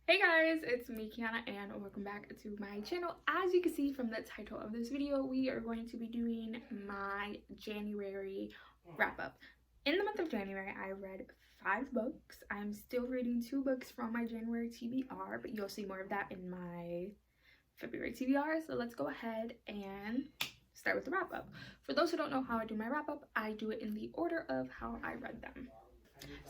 Hey guys, it's me, Kiana, and welcome back to my channel. As you can see from the title of this video, we are going to be doing my January wrap-up. In the month of January, I read 5 books. I'm still reading 2 books from my January TBR, but you'll see more of that in my February TBR. So let's go ahead and start with the wrap-up. For those who don't know how I do my wrap-up, I do it in the order of how I read them.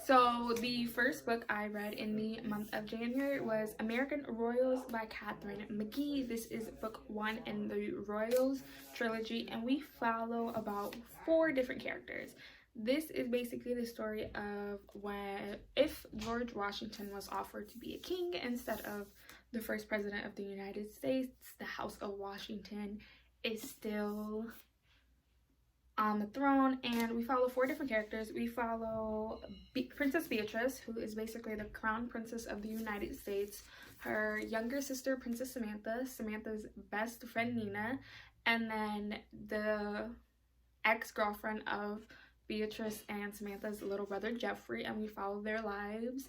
So the first book I read in the month of January was American Royals by Catherine McGee. This is book 1 in the Royals trilogy, and we follow about 4 different characters. This is basically the story of if George Washington was offered to be a king instead of the first president of the United States, the House of Washington is still on the throne, and we follow 4 different characters. We follow Princess Beatrice, who is basically the crown princess of the United States, her younger sister Princess Samantha, Samantha's best friend Nina, and then the ex-girlfriend of Beatrice and Samantha's little brother Jeffrey, and we follow their lives.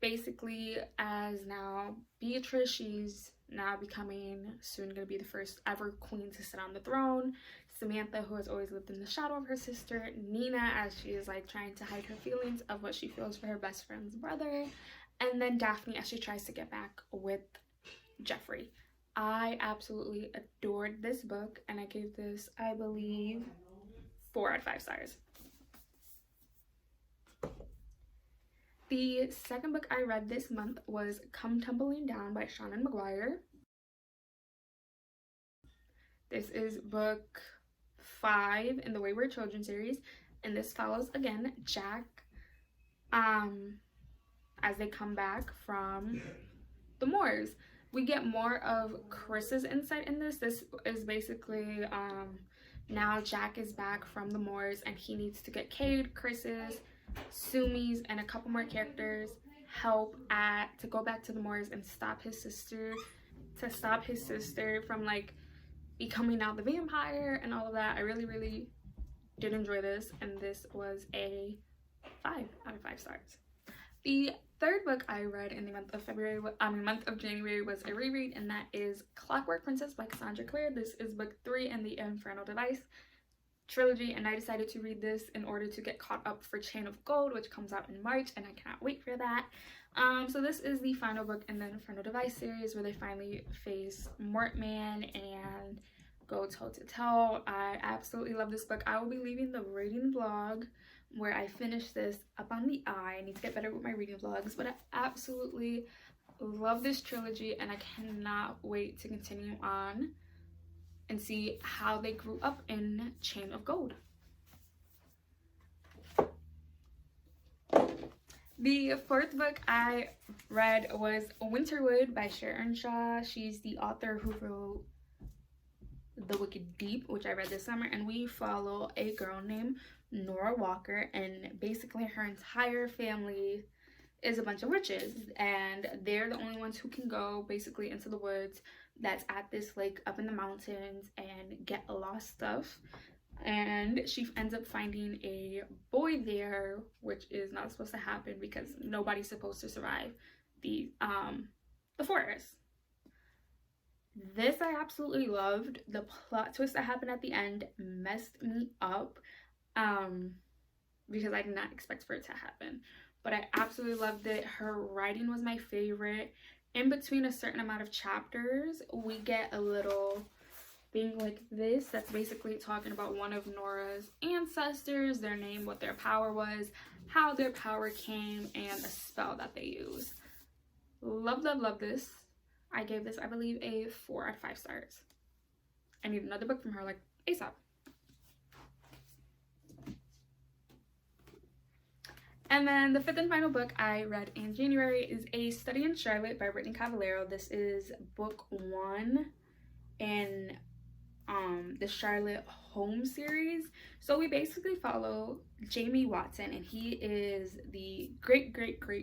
Basically, as now Beatrice, she's now becoming soon going to be the first ever queen to sit on the throne. Samantha, who has always lived in the shadow of her sister. Nina, as she is like trying to hide her feelings of what she feels for her best friend's brother. And then Daphne, as she tries to get back with Jeffrey. I absolutely adored this book, and I gave this, I believe, 4 out of 5 stars. The second book I read this month was Come Tumbling Down by Seanan McGuire. This is book 5 in the Wayward Children series, and this follows again Jack as they come back from the moors. We get more of Chris's insight in this. This is basically now Jack is back from the moors, and he needs to get Cade, Chris's, Sumi's, and a couple more characters help to go back to the moors and stop his sister from like becoming now the vampire and all of that. I really did enjoy this, and this was a 5 out of 5 stars. The third book I read in the month of January was a reread, and that is Clockwork Princess by Cassandra Clare. This is book 3 in the Infernal Device trilogy, and I decided to read this in order to get caught up for Chain of Gold, which comes out in March, and I cannot wait for that. So this is the final book in the Infernal Device series, where they finally face Mortman and go toe-to-toe. I absolutely love this book. I will be leaving the reading vlog where I finish this up on the I need to get better with my reading vlogs, but I absolutely love this trilogy, and I cannot wait to continue on and see how they grew up in Chain of Gold. The fourth book I read was Winterwood by Sharon Shaw. She's the author who wrote The Wicked Deep, which I read this summer, and we follow a girl named Nora Walker, and basically her entire family is a bunch of witches, and they're the only ones who can go basically into the woods that's at this lake up in the mountains and get lost stuff. And she ends up finding a boy there, which is not supposed to happen because nobody's supposed to survive the forest. This I absolutely loved. The plot twist that happened at the end messed me up because I did not expect for it to happen, but I absolutely loved it. Her writing was my favorite. In between a certain amount of chapters, we get a little thing like this that's basically talking about one of Nora's ancestors, their name, what their power was, how their power came, and a spell that they use. Love this. I gave this, I believe, a 4 out of 5 stars. I need another book from her like ASAP. And then the fifth and final book I read in January is A Study in Charlotte by Brittany Cavallero. This is book 1 in the Charlotte Holmes series. So we basically follow Jamie Watson, and he is the great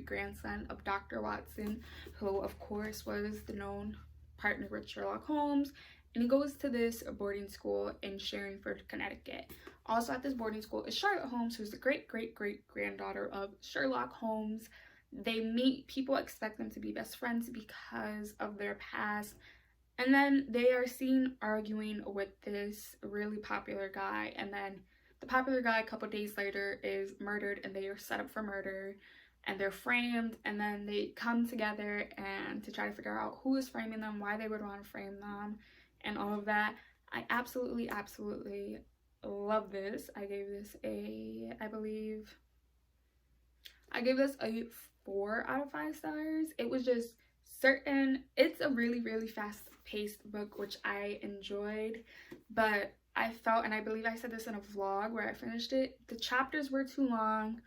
grandson of Dr. Watson, who of course was the known partner with Sherlock Holmes. And he goes to this boarding school in Sharonford, Connecticut. Also at this boarding school is Charlotte Holmes, who's the great granddaughter of Sherlock Holmes. they meet, people expect them to be best friends because of their past, and then they are seen arguing with this really popular guy, and then the popular guy a couple days later is murdered, and they are set up for murder, and they're framed, and then they come together and to try to figure out who is framing them, why they would want to frame them, and all of that. I absolutely love this. I gave this a, I believe I gave this a 4 out of 5 stars. It was just certain, it's a really fast paced book, which I enjoyed, but I felt, and I believe I said this in a vlog where I finished it, the chapters were too long.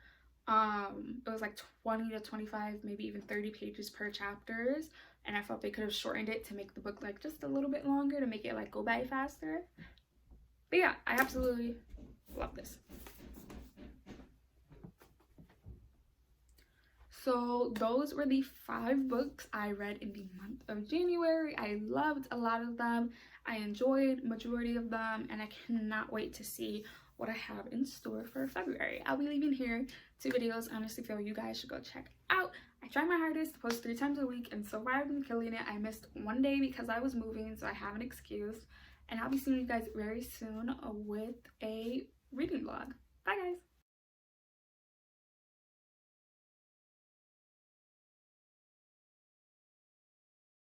It was like 20 to 25, maybe even 30 pages per chapters, and I felt they could have shortened it to make the book like just a little bit longer, to make it like go by faster. But yeah, I absolutely love this. So those were the 5 books I read in the month of January. I loved a lot of them. I enjoyed majority of them, and I cannot wait to see what I have in store for February. I'll be leaving here 2 videos I honestly feel you guys should go check out. I try my hardest to post 3 times a week, and so far I've been killing it. I missed 1 day because I was moving, so I have an excuse. And I'll be seeing you guys very soon with a reading